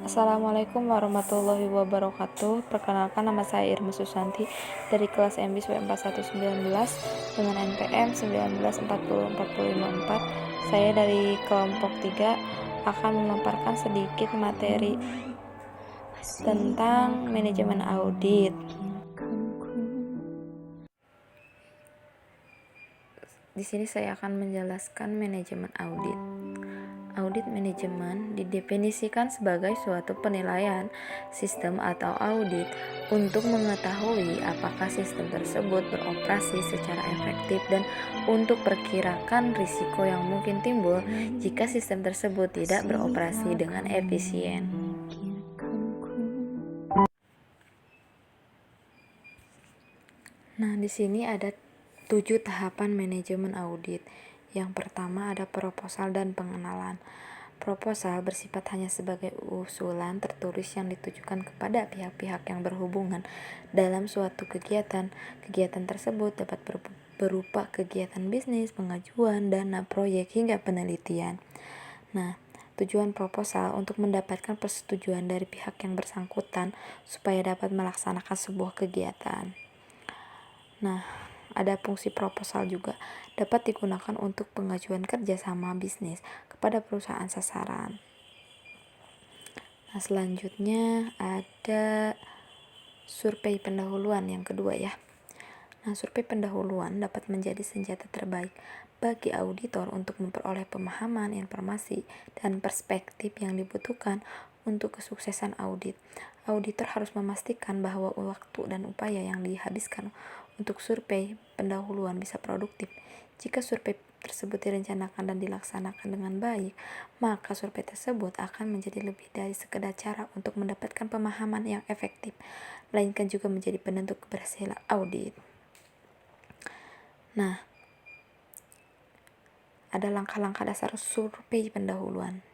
Assalamualaikum warahmatullahi wabarakatuh. Perkenalkan, nama saya Irma Susanti dari kelas MBISW 4119 dengan NPM 1940454. Saya dari kelompok 3 akan memaparkan sedikit materi tentang manajemen audit. Di sini saya akan menjelaskan manajemen audit. Audit manajemen didefinisikan sebagai suatu penilaian sistem atau audit untuk mengetahui apakah sistem tersebut beroperasi secara efektif dan untuk perkirakan risiko yang mungkin timbul jika sistem tersebut tidak beroperasi dengan efisien. Nah, di sini ada 7 tahapan manajemen audit. Yang pertama ada proposal dan pengenalan. Proposal bersifat hanya sebagai usulan tertulis yang ditujukan kepada pihak-pihak yang berhubungan dalam suatu kegiatan. Kegiatan tersebut dapat berupa kegiatan bisnis, pengajuan dana proyek, hingga penelitian. Nah, tujuan proposal untuk mendapatkan persetujuan dari pihak yang bersangkutan supaya dapat melaksanakan sebuah kegiatan. Nah, ada fungsi proposal juga dapat digunakan untuk pengajuan kerjasama bisnis kepada perusahaan sasaran. Nah, selanjutnya ada survei pendahuluan yang kedua ya. Nah, survei pendahuluan dapat menjadi senjata terbaik bagi auditor untuk memperoleh pemahaman, informasi, dan perspektif yang dibutuhkan untuk kesuksesan audit. Auditor harus memastikan bahwa waktu dan upaya yang dihabiskan untuk survei pendahuluan bisa produktif. Jika survei tersebut direncanakan dan dilaksanakan dengan baik, maka survei tersebut akan menjadi lebih dari sekedar cara untuk mendapatkan pemahaman yang efektif, melainkan juga menjadi penentu keberhasilan audit. Nah, ada langkah-langkah dasar survei pendahuluan,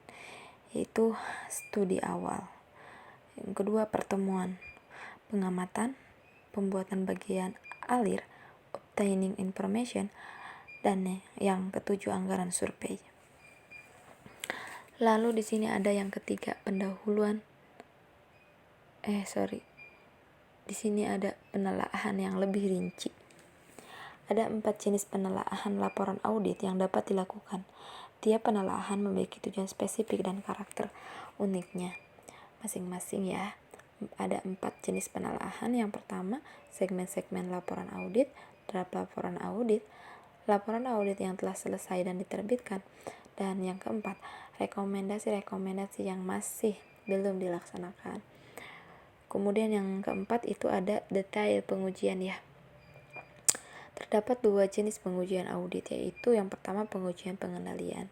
yaitu studi awal. Yang kedua, pertemuan, pengamatan, pembuatan bagian alir, obtaining information, dan yang ketujuh, anggaran survei. Lalu di sini ada yang ketiga, pendahuluan. Di sini ada penelaahan yang lebih rinci. Ada 4 jenis penelaahan laporan audit yang dapat dilakukan. Tiap penelaahan memiliki tujuan spesifik dan karakter uniknya masing-masing ya. Ada 4 jenis penelaahan. Yang pertama, segmen-segmen laporan audit, draft laporan audit, laporan audit yang telah selesai dan diterbitkan, dan yang keempat, rekomendasi-rekomendasi yang masih belum dilaksanakan. Kemudian yang keempat itu ada detail pengujian ya. Terdapat 2 jenis pengujian audit, yaitu yang pertama pengujian pengendalian,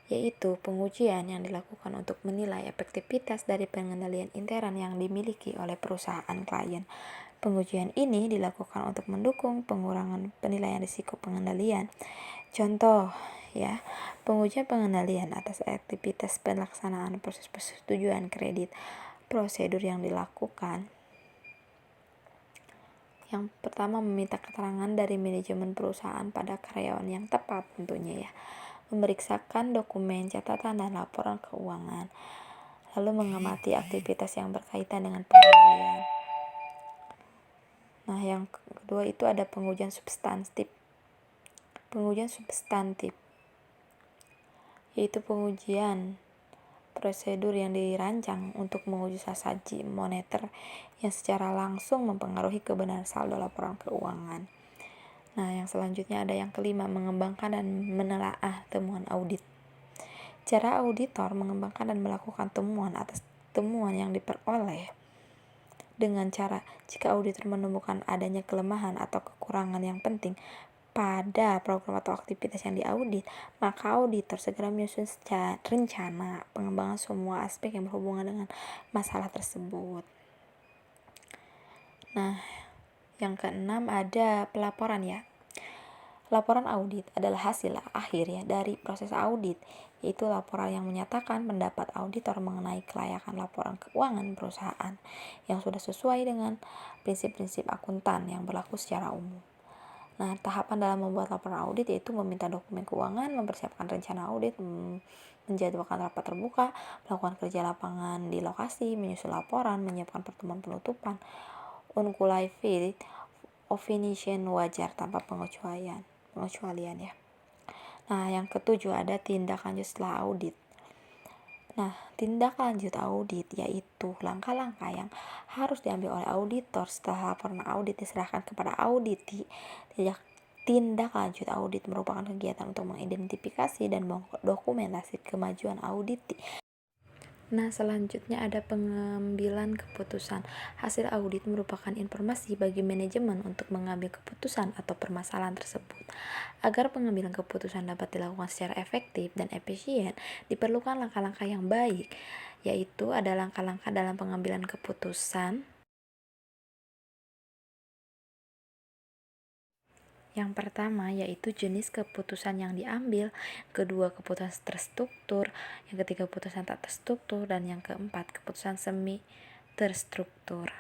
yaitu pengujian yang dilakukan untuk menilai efektivitas dari pengendalian intern yang dimiliki oleh perusahaan klien. Pengujian ini dilakukan untuk mendukung pengurangan penilaian risiko pengendalian. Contoh ya, pengujian pengendalian atas aktivitas pelaksanaan proses persetujuan kredit. Prosedur yang dilakukan, yang pertama, meminta keterangan dari manajemen perusahaan pada karyawan yang tepat tentunya ya. Memeriksakan dokumen, catatan, dan laporan keuangan. Lalu mengamati aktivitas yang berkaitan dengan pengendalian. Nah, yang kedua itu ada pengujian substantif. Pengujian substantif yaitu pengujian prosedur yang dirancang untuk menguji sesaji moneter yang secara langsung mempengaruhi kebenaran saldo laporan keuangan. Nah, yang selanjutnya ada yang kelima, mengembangkan dan menelaah temuan audit. Cara auditor mengembangkan dan melakukan temuan atas temuan yang diperoleh dengan cara, jika auditor menemukan adanya kelemahan atau kekurangan yang penting pada program atau aktivitas yang diaudit, maka auditor segera menyusun rencana pengembangan semua aspek yang berhubungan dengan masalah tersebut. Nah, yang keenam ada pelaporan ya. Laporan audit adalah hasil akhir ya dari proses audit, yaitu laporan yang menyatakan pendapat auditor mengenai kelayakan laporan keuangan perusahaan yang sudah sesuai dengan prinsip-prinsip akuntan yang berlaku secara umum. Nah, tahapan dalam membuat laporan audit yaitu meminta dokumen keuangan, mempersiapkan rencana audit, menjadwalkan rapat terbuka, melakukan kerja lapangan di lokasi, menyusun laporan, menyiapkan pertemuan penutupan, unqualified definition wajar tanpa pengecualian ya. Nah, yang ketujuh ada tindak lanjut setelah audit. Nah, tindak lanjut audit yaitu langkah-langkah yang harus diambil oleh auditor setelah laporan audit diserahkan kepada auditi. Tindak lanjut audit merupakan kegiatan untuk mengidentifikasi dan mendokumentasi kemajuan auditi. Nah, selanjutnya ada pengambilan keputusan. Hasil audit merupakan informasi bagi manajemen untuk mengambil keputusan atau permasalahan tersebut. Agar pengambilan keputusan dapat dilakukan secara efektif dan efisien, diperlukan langkah-langkah yang baik, yaitu ada langkah-langkah dalam pengambilan keputusan. Yang pertama yaitu jenis keputusan yang diambil, kedua keputusan terstruktur, yang ketiga keputusan tak terstruktur, dan yang keempat keputusan semi terstruktur.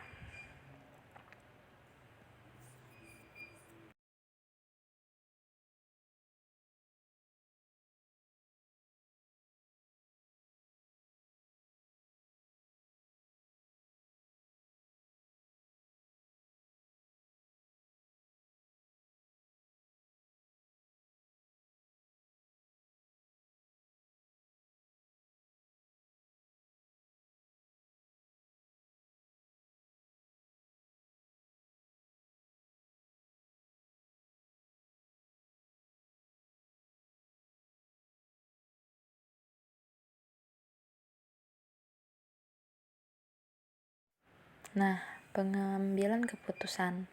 Nah, pengambilan keputusan.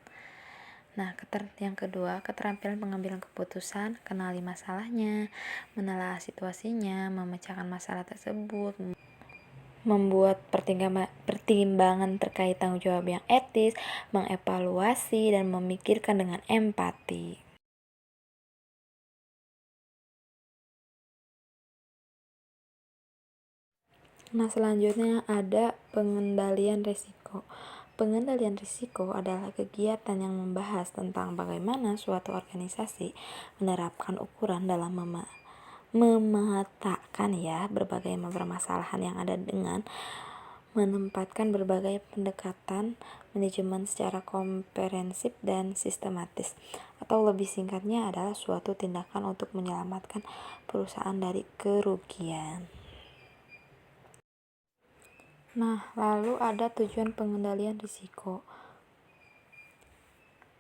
Nah, yang kedua, keterampilan pengambilan keputusan, kenali masalahnya, menelaah situasinya, memecahkan masalah tersebut, membuat pertimbangan terkait tanggung jawab yang etis, mengevaluasi, dan memikirkan dengan empati. Nah, selanjutnya ada pengendalian risiko. Pengendalian risiko adalah kegiatan yang membahas tentang bagaimana suatu organisasi menerapkan ukuran dalam memetakan berbagai permasalahan yang ada dengan menempatkan berbagai pendekatan manajemen secara komprehensif dan sistematis, atau lebih singkatnya adalah suatu tindakan untuk menyelamatkan perusahaan dari kerugian. Nah, lalu ada tujuan pengendalian risiko.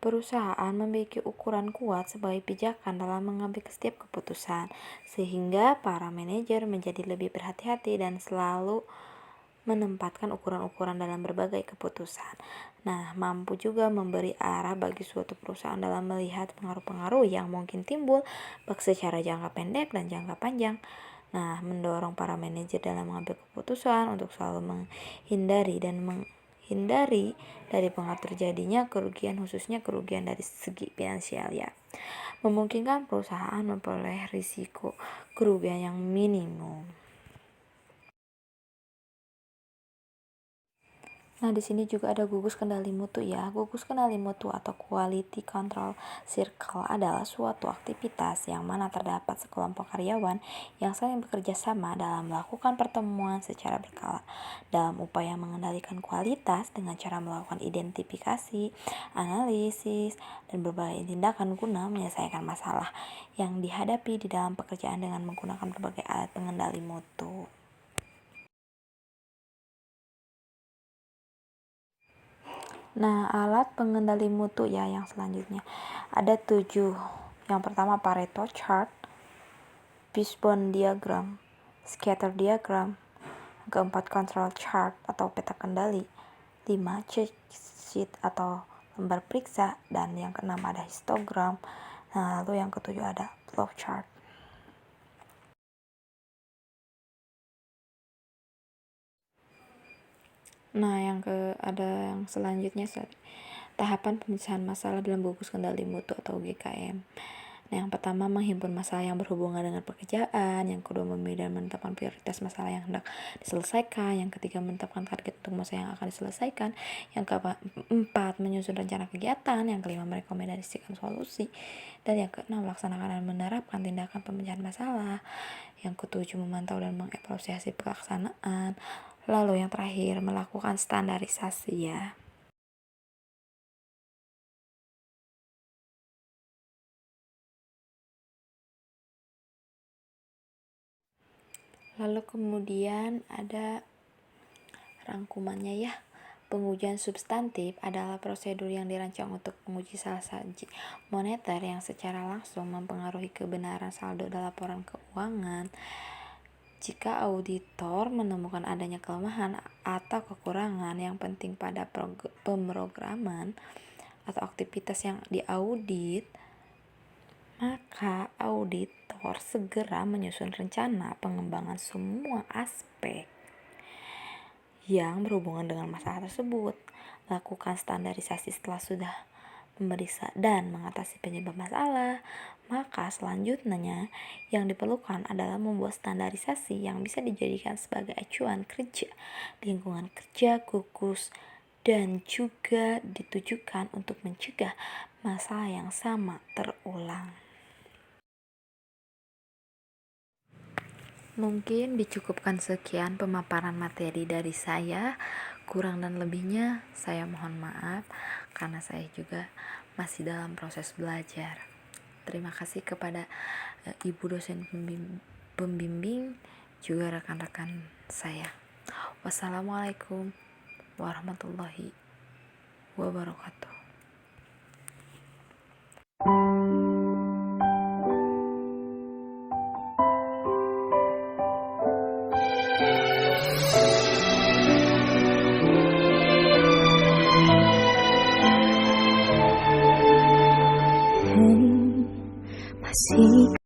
Perusahaan memiliki ukuran kuat sebagai pijakan dalam mengambil setiap keputusan, sehingga para manajer menjadi lebih berhati-hati dan selalu menempatkan ukuran-ukuran dalam berbagai keputusan. Nah, mampu juga memberi arah bagi suatu perusahaan dalam melihat pengaruh-pengaruh yang mungkin timbul baik secara jangka pendek dan jangka panjang. Nah, mendorong para manajer dalam mengambil keputusan untuk selalu menghindari dari pengaruh terjadinya kerugian, khususnya kerugian dari segi finansial ya. Memungkinkan perusahaan memperoleh risiko kerugian yang minimum. Nah, di sini juga ada gugus kendali mutu ya. Gugus kendali mutu atau Quality Control Circle adalah suatu aktivitas yang mana terdapat sekelompok karyawan yang saling bekerja sama dalam melakukan pertemuan secara berkala dalam upaya mengendalikan kualitas dengan cara melakukan identifikasi, analisis, dan berbagai tindakan guna menyelesaikan masalah yang dihadapi di dalam pekerjaan dengan menggunakan berbagai alat pengendali mutu. Nah, alat pengendali mutu ya yang selanjutnya. Ada 7. Yang pertama Pareto chart, fishbone diagram, scatter diagram. Keempat control chart atau peta kendali. 5 check sheet atau lembar periksa, dan yang keenam ada histogram. Nah, lalu yang ketujuh ada flow chart. Nah, ada yang selanjutnya tahapan pemecahan masalah dalam gugus kendali mutu atau GKM. Nah, yang pertama menghimpun masalah yang berhubungan dengan pekerjaan, yang kedua memilih dan menetapkan prioritas masalah yang hendak diselesaikan, yang ketiga menetapkan target untuk masalah yang akan diselesaikan, yang keempat menyusun rencana kegiatan, yang kelima merekomendasikan solusi, dan yang keenam melaksanakan dan menerapkan tindakan pemecahan masalah, yang ketujuh memantau dan mengevaluasi pelaksanaan, lalu yang terakhir melakukan standarisasi ya. Lalu kemudian ada rangkumannya ya. Pengujian substantif adalah prosedur yang dirancang untuk menguji salah satu moneter yang secara langsung mempengaruhi kebenaran saldo dalam laporan keuangan. Jika auditor menemukan adanya kelemahan atau kekurangan yang penting pada pemrograman atau aktivitas yang diaudit, maka auditor segera menyusun rencana pengembangan semua aspek yang berhubungan dengan masalah tersebut. Lakukan standarisasi setelah sudah memeriksa dan mengatasi penyebab masalah. Maka selanjutnya yang diperlukan adalah membuat standarisasi yang bisa dijadikan sebagai acuan kerja, lingkungan kerja khusus, dan juga ditujukan untuk mencegah masalah yang sama terulang. Mungkin dicukupkan sekian pemaparan materi dari saya. Kurang dan lebihnya saya mohon maaf karena saya juga masih dalam proses belajar. Terima kasih kepada ibu dosen pembimbing juga rekan-rekan saya. Wassalamualaikum warahmatullahi wabarakatuh.